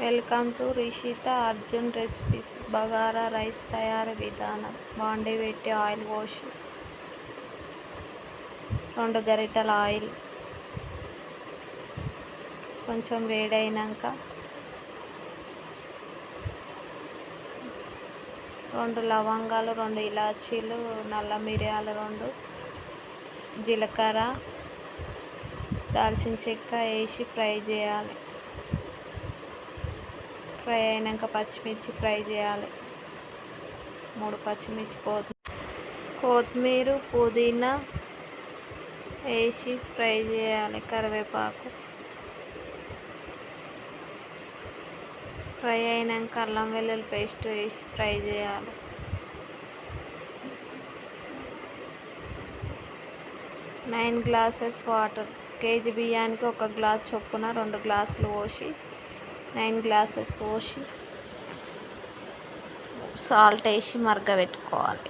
Welcome to Rishitha Arjun recipes. Bagara rice తయారీ విధానం. బాండీ పెట్టి ఆయిల్ పోసి 2 గరిటెల ఆయిల్ కొంచెం వేడైనాక 2 లవంగాలు, 2 ఇలాచీలు, నల్ల మిరియాలు 2, జీలకర్ర, దాల్చిన చెక్క వేసి ఫ్రై చేయాలి. ఫ్రై అయినాక పచ్చిమిర్చి ఫ్రై చేయాలి. 3 పచ్చిమిర్చి, కొత్తిమీర, పుదీనా వేసి ఫ్రై చేయాలి. కరివేపాకు ఫ్రై అయినాక అల్లం వెల్లుల్లి పేస్ట్ వేసి ఫ్రై చేయాలి. 9 గ్లాసెస్ వాటర్. కేజీ బియ్యానికి 1 గ్లాస్ చొప్పున 2 గ్లాసులు పోసి 9 గ్లాసెస్ పోసి సాల్ట్ వేసి మరగబెట్టుకోవాలి.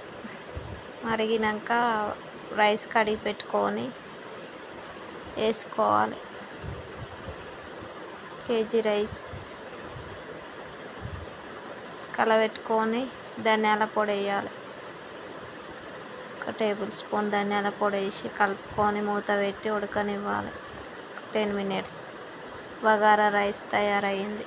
మరిగినాక రైస్ కడిగి పెట్టుకొని వేసుకోవాలి. కేజీ రైస్ కలబెట్టుకొని ధనియాల పొడి వేయాలి. 1 టేబుల్ స్పూన్ ధనియాల పొడి వేసి కలుపుకొని మూత పెట్టి ఉడకనివ్వాలి. 10 minutes. బగారా రైస్ తయారైంది.